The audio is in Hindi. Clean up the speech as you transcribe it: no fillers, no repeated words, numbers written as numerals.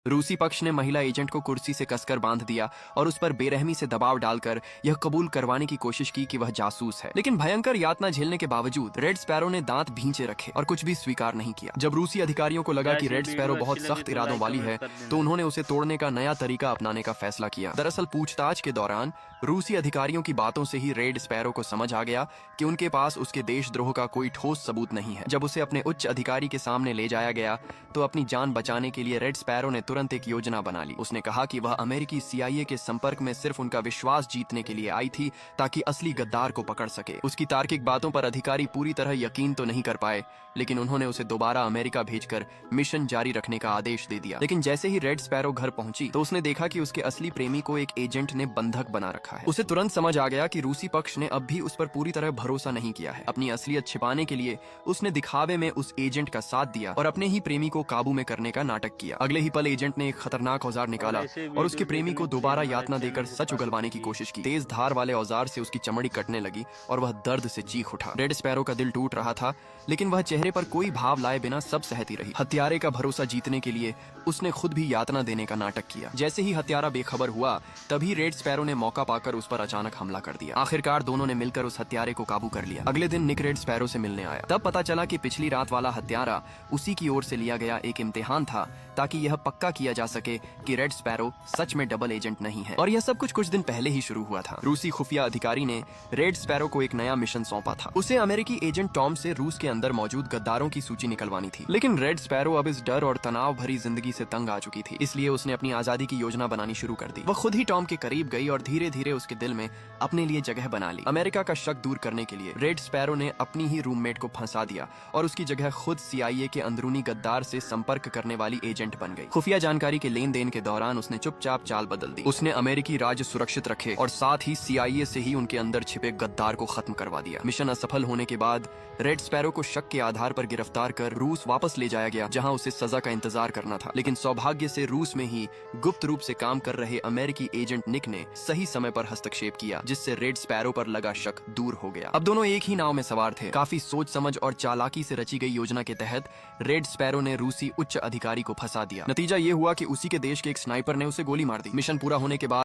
रूसी पक्ष ने महिला एजेंट को कुर्सी से कसकर बांध दिया और उस पर बेरहमी से दबाव डालकर यह कबूल करवाने की कोशिश की कि वह जासूस है। लेकिन भयंकर यातना झेलने के बावजूद रेड स्पैरो ने दांत भींचे रखे और कुछ भी स्वीकार नहीं किया। जब रूसी अधिकारियों को लगा कि रेड स्पैरो बहुत सख्त इरादों वाली है तो उन्होंने उसे तोड़ने का नया तरीका अपनाने का फैसला किया। दरअसल पूछताछ के दौरान रूसी अधिकारियों की बातों से ही रेड स्पैरो को समझ आ गया कि उनके पास उसके देशद्रोह का कोई ठोस सबूत नहीं है। जब उसे अपने उच्च अधिकारी के सामने ले जाया गया तो अपनी जान बचाने के लिए रेड स्पैरो ने तुरंत एक योजना बना ली। उसने कहा कि वह अमेरिकी CIA के संपर्क में सिर्फ उनका विश्वास जीतने के लिए आई थी ताकि असली गद्दार को पकड़ सके। उसकी तार्किक बातों पर अधिकारी पूरी तरह यकीन तो नहीं कर पाए, लेकिन उन्होंने उसे दोबारा अमेरिका भेजकर मिशन जारी रखने का आदेश दे दिया। लेकिन जैसे ही रेड स्पैरो घर पहुंची तो उसने देखा कि उसके असली प्रेमी को एक एजेंट ने बंधक बना रखा है। उसे तुरंत समझ आ गया कि रूसी पक्ष ने अब भी उस पर पूरी तरह भरोसा नहीं किया है। अपनी असलियत छिपाने के लिए उसने दिखावे में उस एजेंट का साथ दिया और अपने ही प्रेमी को काबू में करने का नाटक किया। अगले ही पल एजेंट ने एक खतरनाक औजार निकाला और उसके प्रेमी को दोबारा यातना देकर सच उगलवाने की कोशिश की। तेज धार वाले औजार से उसकी चमड़ी कटने लगी और वह दर्द से चीख उठा। रेड स्पैरो का दिल टूट रहा था, लेकिन वह चेहरे पर कोई भाव लाए बिना सब सहती रही। हत्यारे का भरोसा जीतने के लिए उसने खुद भी यातना देने का नाटक किया। जैसे ही हत्यारा बेखबर हुआ तभी रेड स्पैरो ने मौका पाकर उस पर अचानक हमला कर दिया। आखिरकार दोनों ने मिलकर उस हत्यारे को काबू कर लिया। अगले दिन निक रेड स्पैरो से मिलने आया। तब पता चला कि पिछली रात वाला हत्यारा उसी की ओर से लिया गया एक इम्तिहान था ताकि यह पक्का किया जा सके कि रेड स्पैरो सच में डबल एजेंट नहीं है। और यह सब कुछ दिन पहले ही शुरू हुआ था। रूसी खुफिया अधिकारी ने रेड स्पैरो को एक नया मिशन सौंपा था। उसे अमेरिकी एजेंट टॉम से रूस के अंदर मौजूद गद्दारों की सूची निकलवानी थी। लेकिन रेड स्पैरो अब इस डर और तनाव भरी जिंदगी से तंग आ चुकी थी, इसलिए उसने अपनी आजादी की योजना बनानी शुरू कर दी। वह खुद ही टॉम के करीब गई और धीरे धीरे उसके दिल में अपने लिए जगह बना ली। अमेरिका का शक दूर करने के लिए रेड स्पैरो ने अपनी ही रूममेट को फंसा दिया और उसकी जगह खुद CIA के अंदरूनी गद्दार से संपर्क करने वाली एजेंट बन गई। खुफिया जानकारी के लेन देन के दौरान उसने चुपचाप चाल बदल दी। उसने अमेरिकी राज्य सुरक्षित रखे और साथ ही CIA से ही उनके अंदर छिपे गद्दार को खत्म करवा दिया। मिशन असफल होने के बाद रेड स्पैरो को शक के आधार पर गिरफ्तार कर रूस वापस ले जाया गया, जहां उसे सजा का इंतजार करना था। लेकिन सौभाग्य से रूस में ही गुप्त रूप से काम कर रहे अमेरिकी एजेंट निक ने सही समय पर हस्तक्षेप किया, जिससे रेड स्पैरो पर लगा शक दूर हो गया। अब दोनों एक ही नाव में सवार थे। काफी सोच समझ और चालाकी से रची गई योजना के तहत रेड स्पैरो ने रूसी उच्च अधिकारी को फंसा दिया। नतीजा ये हुआ कि उसी के देश के एक स्नाइपर ने उसे गोली मार दी। मिशन पूरा होने के बाद